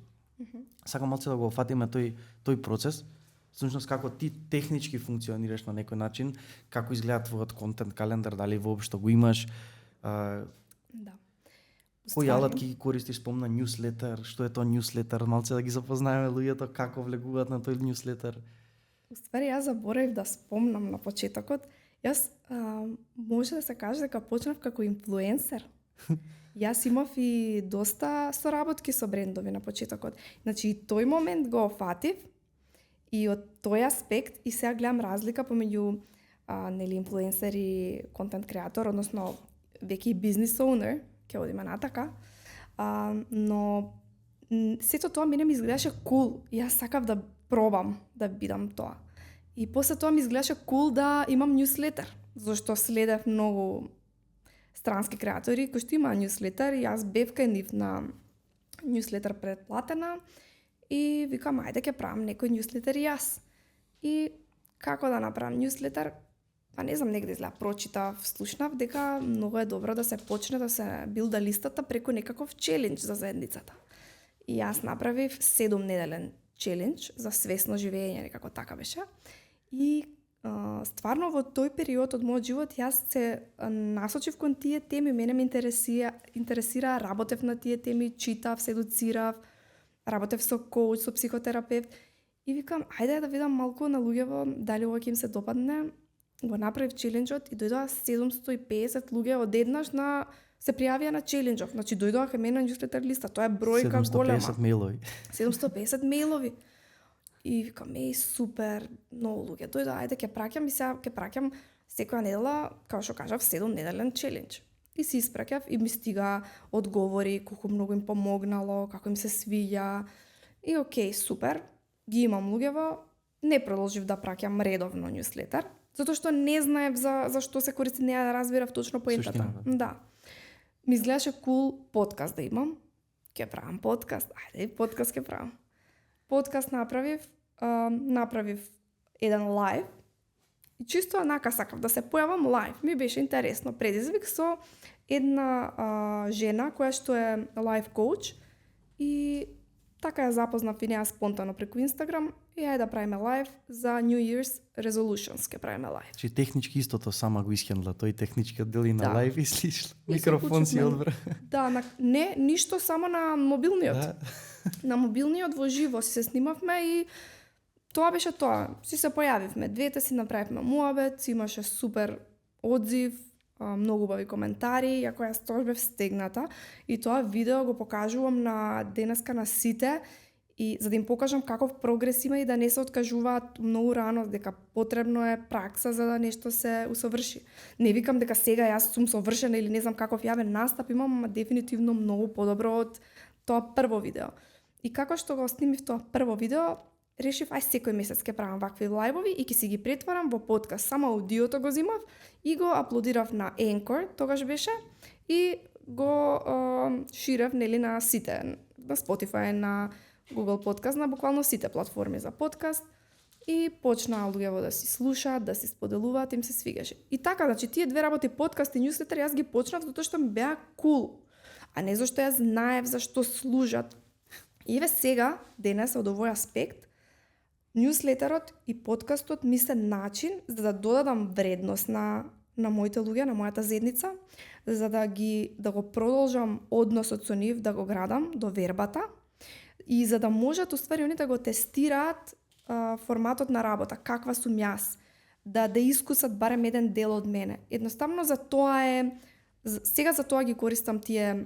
Сакам малце да го фатиме тој процес, всушност како ти технички функционираш на некој начин, како изгледа твојот контент календар, дали воопшто го имаш. Да. Кои алатки ги користиш, спомна ньюслетер, што е тоа ньюслетер, малце да ги запознаеме луѓето како влегуваат на тој ньюслетер. Уствари, јас заборавив да спомнам на почетокот. Јас може да се каже дека почнав како инфлуенсер. Јас имав и доста соработки со брендови на почетокот. Значи, и тој момент го фатив и од тој аспект и сега гледам разлика помеѓу нели инфлуенсер и контент креатор, односно веќе и бизнес оунер, ќе одиме натака. Но сето тоа мене ми изгледаше кул. Јас сакав да пробам да бидам тоа. И после тоа ми изгледаше кул да имам ньюслетер, зашто следев многу странски креатори кои што имаа ньюслетер и јас бев кај нив на ньюслетер предплатена и викам ајде ќе правам некој ньюслетер и јас. И како да направам ньюслетер? Па не знам, негде изгледа прочитав, слушнав дека многу е добро да се почне да се билда листата преку некаков челендж за заедницата. И јас направив 7-неделен челендж за свесно живење, некако така беше. И стварно во тој период од мојот живот јас се насочив кон тие теми, мене ме интересира, работев на тие теми, читав, се едуцирав, работев со коуч, со психотерапевт и викам ајде да видам малку на луѓево дали ова ќе им се допадне. Го направив челенџот и дојдоа 750 луѓе одеднаш на се пријавија на челенџов. Значи дојдоа кај мене на ньюслетер листа, тоа е бројка голема. 750 мејлови. 750 мејлови. И викам, супер, многу луѓе. Дојдоа, ајде ќе праќам и сега ќе праќам секоја недела, како што кажав, 7-неделен челендж. И си испраќав и ми стига одговори колку многу им помогнало, како им се свиѓа. И окей, супер. Ги имам луѓево, не продолжив да праќам редовно ньюслетер, затоа што не знаев за што се користи, не да разбирав точно поентата. Да. Ми изгледаше кул подкаст да имам. Ќе правам подкаст. Ајде, подкаст ќе правам. Подкаст направив еден лайв и чисто онака сакав да се појавам лайв. Ми беше интересно предизвик со една жена која што е лайф коуч и така ја запознав и неа спонтано преку Инстаграм и ајде да правиме лайв за New Year's Resolutions, ќе правиме лайв. Чи технички истото сама го исхендла, тој технички оддели на лайв и слично. И Микрофон си одбра. Да, не, ништо само на мобилниот. Да. На мобилниот во живо се снимавме и тоа беше тоа. Си се појавивме, двете си направивме муабет, имаше супер одзив, многу убави коментари, иако јас тоа бев стегната и тоа видео го покажувам на денеска на сите и за да им покажам каков прогрес има и да не се откажуваат многу рано, дека потребно е пракса за да нешто се усоврши. Не викам дека сега јас сум совршена или не знам каков јавен настап имам, ама дефинитивно многу подобро од тоа прво видео. И како што го снимив тоа прво видео, решив ај секој месец ќе правам вакви лајвови и ќе си ги претварам во подкаст. Само аудиото го зимав и го аплодирав на Anchor, тогаш беше, и го ширев нели на сите, на Spotify, на Google Podcast, на буквално сите платформи за подкаст и почнаа луѓево да си слушаат, да си споделуваат, им се свигаше. И така, значи тие две работи, подкаст и ньюслетер, јас ги почнав затоа што ми беа кул, а не зашто јас знаев за што служат. И еве сега, денес од овој аспект, ньюслетерот и подкастот ми се начин за да додадам вредност на моите луѓе, на мојата заедница, за да го продолжам односот со нив, да го градам до вербата и за да можат уствари они да го тестираат форматот на работа, каква сум јас, да искусат барем еден дел од мене. Едноставно за тоа сега за тоа ги користам тие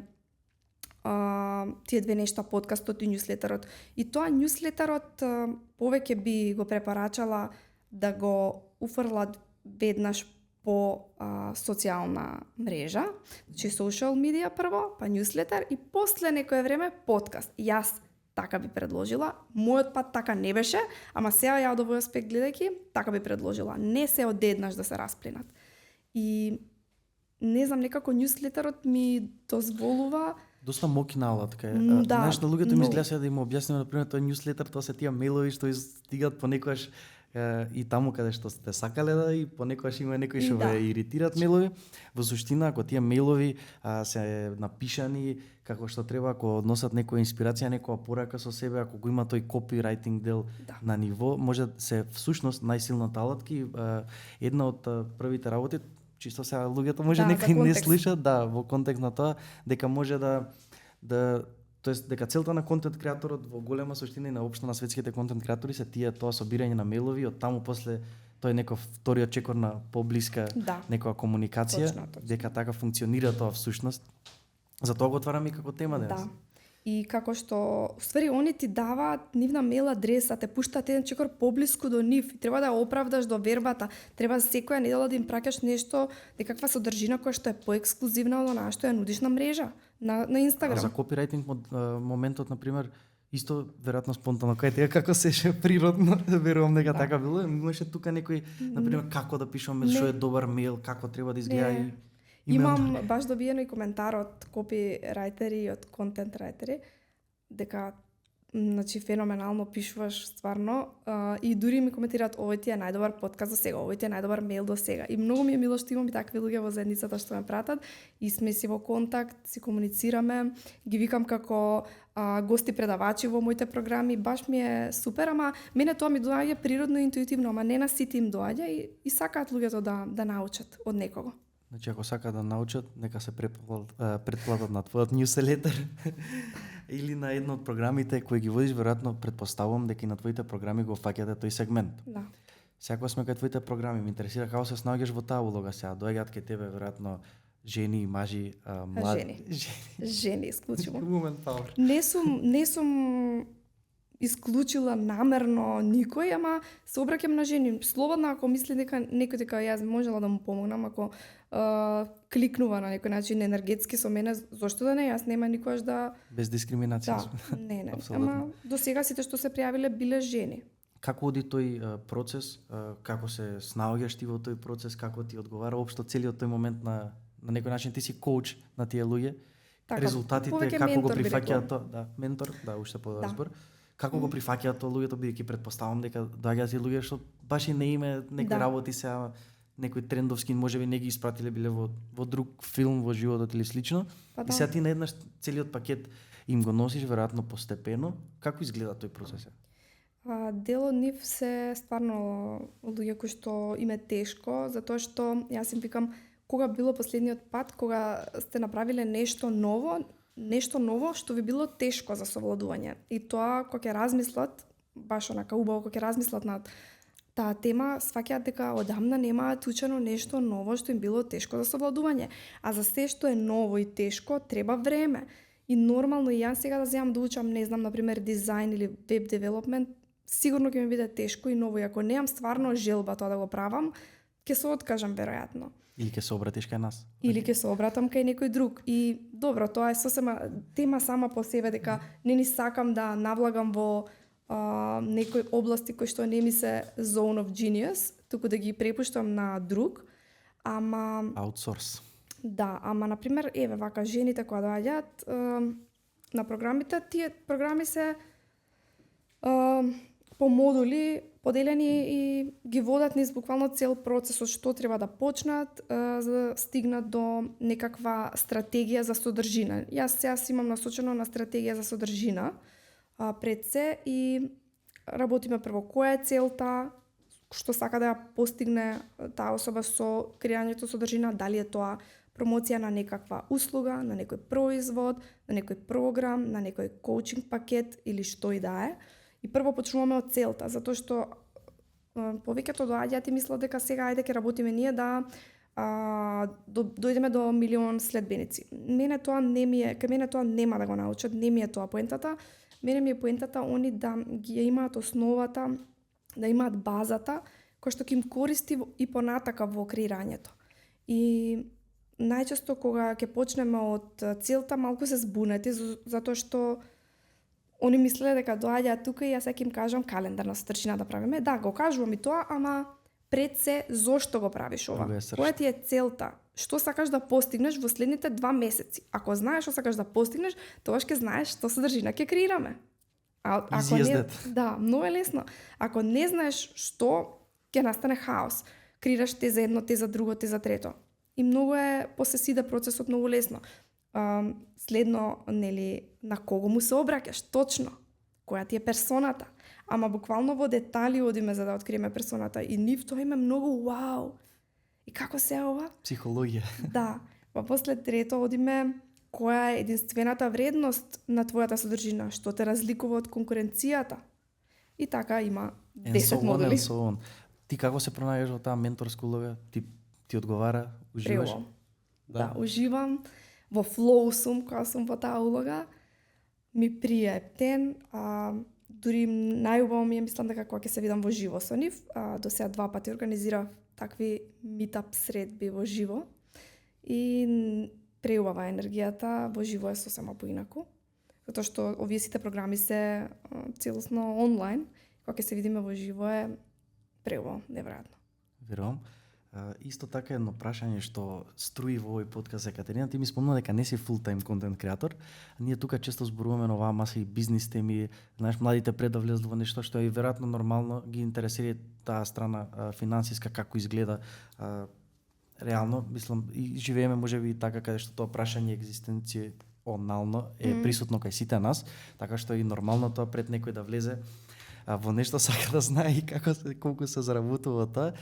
две нешта, подкастот и ньюслетерот. И тоа ньюслетерот повеќе би го препорачала да го уфрлат веднаш по социјална мрежа, значи social media прво, па ньюслетер и после некое време подкаст. Јас така би предложила, мојот пат така не беше, ама сега ја од овој аспект гледајќи, така би предложила. Не се одеднаш да се распленат. И не знам, некако ньюслетерот ми дозволува доста мокина алатка е. Да, знаеш, на луѓето ми изгледа сега да им објасниме, например, тој ньюслетер, тоа се тие мејлови што стигат понекогаш и таму каде што сте сакале да и понекогаш има некои што ве иритираат мејлови. Во суштина, ако тие мејлови се напишани како што треба, ако односат некоја инспирација, некоја порака со себе, ако го има тој копирајтинг дел на ниво, може се всушност најсилната алатки, една од првите работи, чисто сега луѓето може некои не слушаат, во контекст на тоа, дека може тоест дека целта на контент креаторот во голема суштина и на општо на светските контент креатори се тоа собирање на мејлови, од таму после Тоа е некој вториот чекор на поблиска Да. некоја комуникација, Точно. дека така функционира тоа всушност. Затоа го отвараме и како тема денес. Да. И како што, ствари, они ти даваат нивна мейл адреса, те пуштаат еден чекор поблиску до нив. И треба да оправдаш до вербата. Треба секоја недела да им праќаш нешто, некаква содржина која што е поексклузивна од онаа што ја нудиш на мрежа, на А Инстаграм. за копирајтинг моментот, например, исто веројатно спонтано кај тебе како сеше природно, верувам дека така било. Имаше тука некој, например, како да пишуваме, што е добар мейл, како треба да изгледа Не. и Имам баш добиено и коментар од копирајтери и од контент рајтери дека значи феноменално пишуваш стварно и дури ми коментираат овој ти е најдобар подкаст до сега, овој ти е најдобар мейл до сега. И многу ми е мило што имам и такви луѓе во заедницата што ме пратат и сме си во контакт, си комуницираме, ги викам како гости предавачи во моите програми, баш ми е супер, ама мене тоа ми доаѓа природно и интуитивно, ама не на сите им доаѓа и сакаат луѓето да научат од некого. Значи, ако сакаат да научат, нека се претплатат на твојот newsletter или на едно од програмите кои ги водиш, веројатно претпоставувам дека и на твоите програми го фаќате тој сегмент. Да. Секогаш сме кај твоите програми, ме интересира како се снаоѓаш во таа улога сега. Доаѓаат кај тебе веројатно жени, мажи, млади. Жени исклучиво. Woman power. Не сум исклучила намерно никој, ама се обраќам на жени. Слободно ако мисли дека некој дека јас можела да му помогнам, ако кликнува на некој начин енергетски со мене, зошто да не, јас нема никогаш да... Без дискриминација. Да, не. Апсолутно. Ама до сега сите што се пријавиле биле жени. Како оди тој процес, како се снаоѓаш ти во тој процес, како ти одговара општо целиот тој момент на некој начин ти си коуч на тие луѓе, Така, резултатите, повеќе како го ментор би прифаќаат рекла. тоа, ментор, уште Да. подобар. Како го прифаќаат тоа луѓето, бидејќи претпоставам дека доаѓаат и луѓе што баш и не име некои Да. работи сега, некој трендовски можеби не ги испратиле, биле во друг филм во животот или слично. Па И да. сега ти наеднаш целиот пакет им го носиш веројатно постепено. Како изгледа тој процес? Дел од нив се стварно луѓе кои што им е тешко, затоа што јас им викам кога било последниот пат кога сте направиле нешто ново што ви било тешко за совладување. И тоа кога ќе размислат, баш онака убаво кога ќе размислат над таа тема, сваќаат дека одамна немаат учено нешто ново што им било тешко за совладување. А за се што е ново и тешко треба време. И нормално и јас сега да земам да учам, не знам, например, дизајн или веб девелопмент, сигурно ќе ми биде тешко и ново. И ако немам стварно желба тоа да го правам, ќе се откажам веројатно. Или ќе се обратиш кај нас? Или ќе се обратам кај некој друг. И добро, тоа е сосема тема сама по себе, дека не ни сакам да навлагам во некои области кои што не ми се zone of genius, туку да ги препуштам на друг. Ама Аутсорс. да, ама например, еве вака жените кои доаѓаат на програмите, тие програми се по модули поделени и ги водат низ буквално цел процес од што треба да почнат за да стигнат до некаква стратегија за содржина. Јас сега имам насочено на стратегија за содржина пред се и работиме прво која е целта, што сака да ја постигне таа особа со креањето содржина, дали е тоа промоција на некаква услуга, на некој производ, на некој програм, на некој коучинг пакет или што и да е. И прво почнуваме од целта, затоа што повеќето доаѓаат и мислат дека сега ајде ќе работиме ние да дојдеме до 1 милион следбеници. Кај мене тоа нема да го научат, не ми е тоа поентата. Мене ми е поентата они да ги имаат основата, да имаат базата која што ќе им користи и понатака во креирањето. И најчесто кога ќе почнеме од целта, малку се збунети затоа што они мислеле дека доаѓаат тука и јас сега им кажам календар на содржина да правиме. Да, го кажувам и тоа, ама пред се зошто го правиш ова? Која ти е целта? Што сакаш да постигнеш во следните 2 месеци? Ако знаеш што сакаш да постигнеш, тогаш ќе знаеш што содржина ќе креираме. Ако не, да, многу е лесно. Ако не знаеш што, ќе настане хаос. Креираш те за едно, те за друго, те за трето. И многу е после сида процесот многу лесно. Следно, нели, на кого му се обраќаш, точно, која ти е персоната. Ама буквално во детали одиме за да откриеме персоната и нив тоа има многу вау. И како се ова? Психологија. Да. Па после трето одиме која е единствената вредност на твојата содржина, што те разликува од конкуренцијата. И така има 10 модули. Ти како се пронаѓаш во таа менторска улога? Ти одговара, уживаш? Прелом. Да, уживам. Во флоу сум кога сум во таа улога. Ми прија ептен, дури најубаво ми е, мислам дека кога ќе се видам во живо со нив, до сега 2 пати организирав такви митап средби во живо и преубава енергијата во живо е сосема поинаку, затоа што овие сите програми се целосно онлайн, кога ќе се видиме во живо е преубаво, неверојатно. Верувам. Исто така едно прашање што струи во овој подкаст, Екатерина, ти ми спомна дека не си фултайм контент креатор. Ние тука често зборуваме на оваа маса и бизнис теми, знаеш, младите пред да влезат во нешто што е веројатно нормално, ги интересира таа страна финансиска како изгледа. Реално, мислам, и живееме можеби така каде што тоа прашање екзистенционално е присутно кај сите нас, така што е и нормално тоа пред некој да влезе во нешто сака да знае и колку се заработува тоа.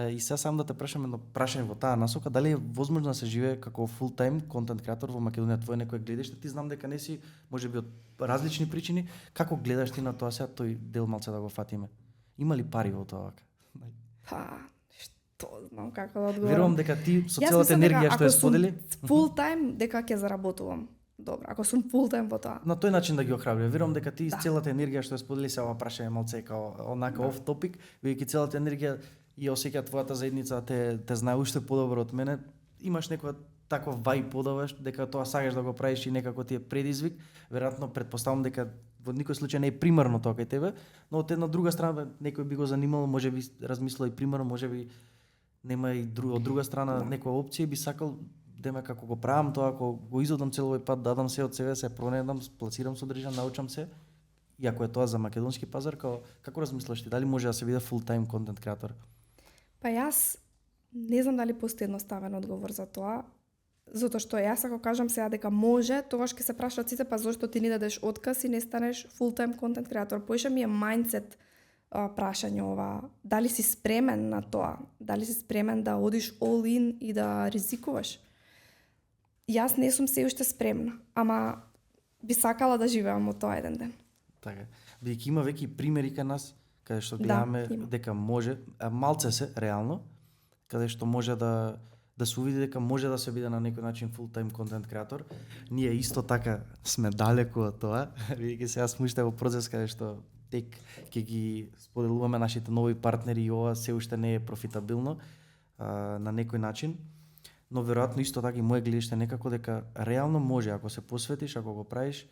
И сега сам да те прашам едно прашање во таа насока, дали е возможно да се живее како фултайм контент креатор во Македонија? Твое некое гледиште, ти знам дека не си, можеби од различни причини, како гледаш ти на тоа сега, тој дел малце да го фатиме? Има ли пари во тоа? Што знам како да одговорам. Верувам дека ти со целата енергија што ја сподели, фултайм дека ќе заработувам. Добро, ако сум фултайм во тоа. на тој начин да ги охрабрувам. Верувам дека ти целата енергија што ја сподели се ова прашање малце као онака оф топик, бидејќи целата енергија и осеќа твојата заедница, те знае уште подобро од мене. Имаш некоја таков вајб подаваш дека тоа сакаш да го правиш и некако ти е предизвик. Веројатно претпоставам дека во никој случај не е примерно тоа кај тебе, но од една друга страна некој би го занимало, можеби размислува и примерно, можеби нема и од друга страна некоја опција, би сакал дема како го правам тоа, ако го изодам цел овој пат, дадам се од себе, се пронедам, пласирам содржина, научам се. И ако е тоа за македонски пазар, како размислуваш ти, дали може да се биде фултайм контент креатор? Па јас не знам дали постои едноставен одговор за тоа, затоа што јас ако кажам сега дека може, тогаш ќе се прашаат сите, па зошто ти не дадеш отказ и не станеш фултайм контент креатор? Поише ми е мајндсет прашање ова, дали си спремен на тоа, дали си спремен да одиш all in и да ризикуваш. Јас не сум се уште спремна, ама би сакала да живеам од тоа еден ден. Така. Бидејќи има веќе примери кај нас, каде што гледаме дека може, малце се реално, каде што може да се увиди дека може да се биде на некој начин фултайм контент креатор. Ние исто така сме далеку од тоа, бидејќи сега сме уште во процес каде што тек ќе ги споделуваме нашите нови партнери и ова се уште не е профитабилно на некој начин. Но веројатно исто така и моје гледиште некако дека реално може ако се посветиш, ако го правиш,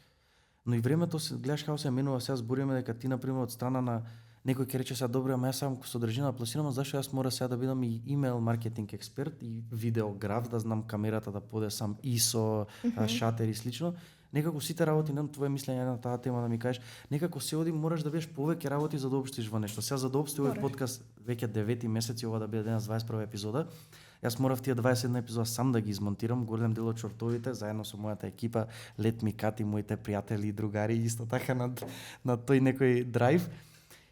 но и времето се гледаш како се менува. Сега збориме дека ти на пример од страна на некој ќе рече сега добро, ама јас сам содржина да пласирам, зашто јас мора сега да бидам и имейл маркетинг експерт и видеограф, да знам камерата да поде сам ISO, шатер и слично. Некако сите работи, немам твое мислење на таа тема да ми кажеш, некако се оди мораш да бидеш повеќе работи за да обштиш во нешто. Сега за да обсти овој подкаст веќе 9 месеци, ова да биде денес 21 епизода. Јас морав тие 21 епизода сам да ги измонтирам, голем дел од чортовите, заедно со мојата екипа, Лет ми Кати, моите пријатели и другари, исто така на тој некој драйв.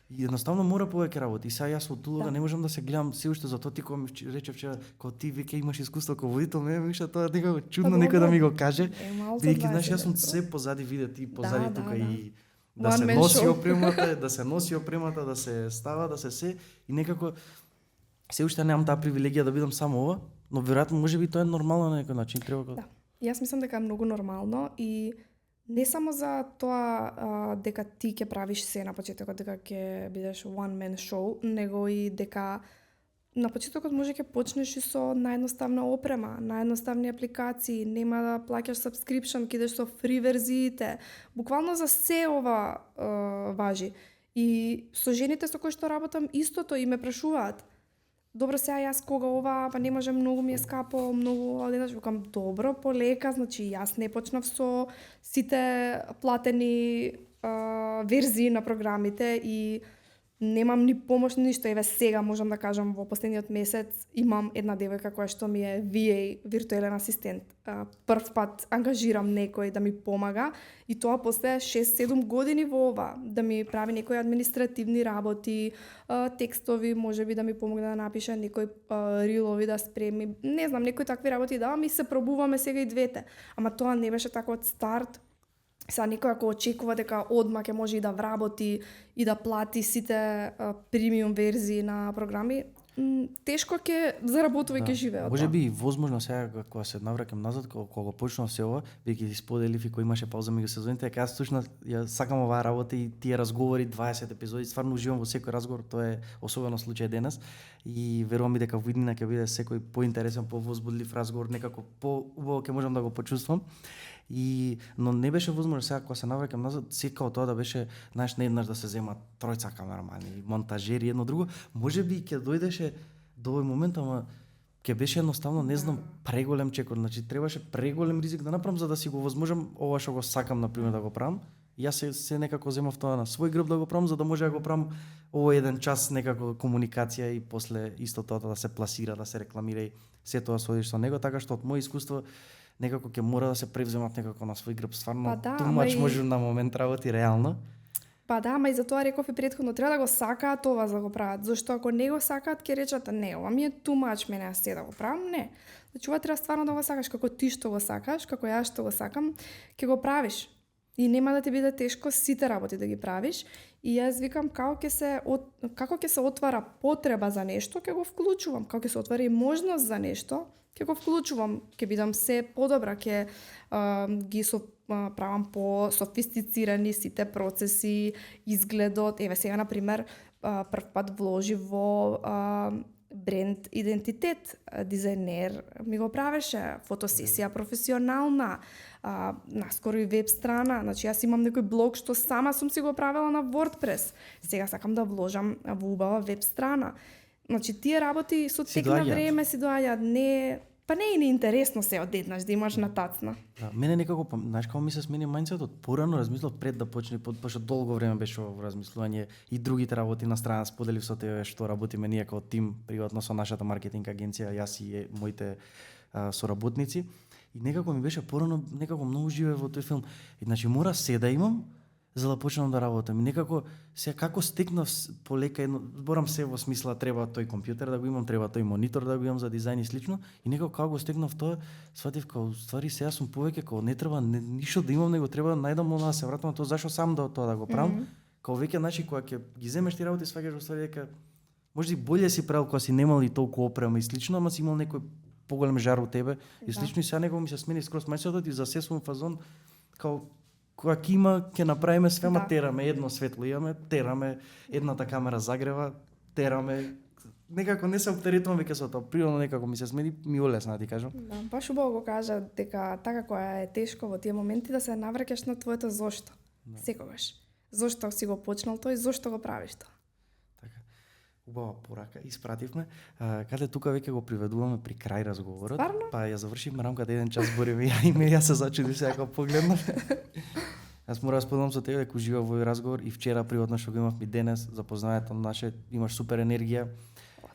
И едноставно мора повеќе работи. И сега јас од улога не можам да се гледам се уште за тоа, ти кога ми рече вчера, кога ти веќе имаш искуство како водител, ме више тоа некако чудно некој да ми го каже. Бидејќи знаеш јас сум се позади видео, ти позади тука и да се носи опремата, да се става, да се и некако се уште немам таа привилегија да бидам само ова, но веројатно можеби тоа е нормално на некој начин, треба го. Да. Јас мислам дека е многу нормално и не само за тоа дека ти ќе правиш се на почетокот, дека ќе бидеш one man show, него и дека на почетокот може ќе почнеш и со наједноставна опрема, наједноставни апликации, нема да плаќаш subscription, ќе идеш со фри верзиите. Буквално за се ова важи. И со жените со кои што работам истото и ме прашуваат. Добро, сега јас кога ова, па не можам, многу ми е скапо, многу, але еднаш викам, добро, полека, значи јас не почнав со сите платени верзии на програмите и немам ни помош, ни ништо. Еве сега можам да кажам, во последниот месец имам една девојка која што ми е VA, виртуелен асистент. Прв пат ангажирам некој да ми помага и тоа после 6-7 години во ова, да ми прави некои административни работи, текстови, можеби да ми помогне да напише некои рилови да спреми, не знам, некои такви работи давам и се пробуваме сега и двете. Ама тоа не беше така од старт. Сега некој ако очекува дека одма ќе може и да вработи и да плати сите премиум верзии на програми, тешко ќе заработува и ќе живее од Може тоа. би и возможно сега кога се навраќам назад, кога го почнав се ова, веќе ти споделив и кој имаше пауза меѓу сезоните, дека јас точно ја сакам оваа работа и тие разговори 20 епизоди, стварно уживам во секој разговор, тоа е особено случај денес и верувам и дека во иднина ќе биде секој поинтересен, повозбудлив разговор, некако поубаво ќе можам да го почувствам. Но не беше возможно сега кога се навраќам назад, секако тоа да беше, знаеш, не еднаш да се зема тројца камерамани, монтажери, едно друго, можеби ќе дојдеше до овој момент, ама ќе беше едноставно, не знам, преголем чекор, значи требаше преголем ризик да направам за да си го возможам ова што го сакам на пример да го правам. Јас се некако земав тоа на свој грб да го правам за да може да го правам овој еден час некако комуникација и после исто тоа да се пласира, да се рекламира и се тоа сводиш со него, така што од моје искуство некако ќе мора да се превземат некако на свој грб, стварно Па да, тумач ама и- може на момент работи реално. Па да, ама и за тоа реков и претходно, треба да го сакаат ова за да го прават, зашто ако не го сакаат ќе речат не, ова ми е too much, мене се да го правам, не. Значи ова треба стварно да го сакаш, како ти што го сакаш, како јас што го сакам, ќе го правиш. И нема да ти биде тешко сите работи да ги правиш. И јас викам како ќе се отвара потреба за нешто, ќе го вклучувам. Како ќе се отвара и можност за нешто, ќе го вклучувам. Ќе бидам се подобра, ќе правам по софистицирани сите процеси, изгледот. Еве сега на пример прв пат вложи во бренд идентитет, дизајнер ми го правеше, фотосесија професионална, наскоро и веб страна, значи јас имам некој блог што сама сум си го правила на WordPress. Сега сакам да вложам во убава веб страна. Значи тие работи со Си тек на доаѓаат. време си доаѓаат, не па не е ни интересно се одеднаш да имаш натацна. Да, мене некако, знаеш како ми се смени мајндсетот, порано размислав пред да почне, пошто долго време беше во размислување и другите работи на страна, споделив со тебе што работиме ние како тим, приватно со нашата маркетинг агенција, јас и моите соработници. И некако ми беше порано, некако многу живее во тој филм. И значи мора се да имам за да почнам да работам. И некако сега како стекнав полека едно, зборам се во смисла треба тој компјутер да го имам, треба тој монитор да го имам за дизајн и слично. И некако како го стекнав тоа, сватив како ствари сега сум повеќе како не треба ништо да имам, него треба најдам да се вратам на тоа зашо сам да тоа да го правам. Као веќе значи кога ќе ги земеш ти работи сваќаш во ствари дека може и боле си правил кога си немал и толку опрема и слично, ама си имал некој поголем жар во тебе и слично и сега некако ми се смени скроз мајсетот и за се сум фазон као кога ќе има, ќе направиме све, ама тераме едно светло, имаме, тераме едната камера загрева, тераме, некако не се оптеретувам веќе со тоа, природно некако ми се смени, ми олесна да ти кажам. Да, баш убаво го кажа дека така кога е тешко во тие моменти да се навраќаш на твоето зошто. Секогаш. Зошто си го почнал тој, зошто го правиш тоа. Така. Убава порака, испративме. Каде тука веќе го приведуваме при крај разговорот. Стварно? Па ја завршивме рамката 1 час збориме ја и јас се зачудив сега кога погледнав. Јас мора да споделам со тебе дека уживав во овој разговор и вчера приватно што го имав и денес, запознанието наше, имаш супер енергија,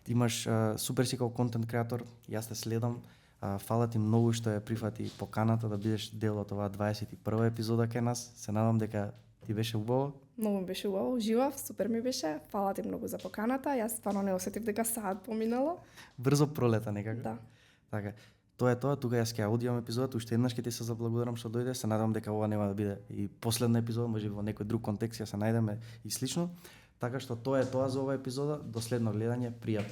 имаш супер си како контент креатор, јас те следам. Фала ти многу што ја прифати поканата да бидеш дел од оваа 21 епизода кај нас. Се надам дека ти беше убаво. Многу ми беше убаво, уживав, супер ми беше. Фала ти многу за поканата. Јас стварно не осетив дека саат поминало. Брзо пролета некако. Да. Така. Тоа е тоа, тука јас ќе аудијам епизодот, уште еднаш ќе ти се заблагодарам што дојде. Се надам дека ова нема да биде и последна епизода, може во некој друг контекст ќе се најдеме и слично. Така што тоа е тоа за оваа епизода. До следно гледање, пријатно.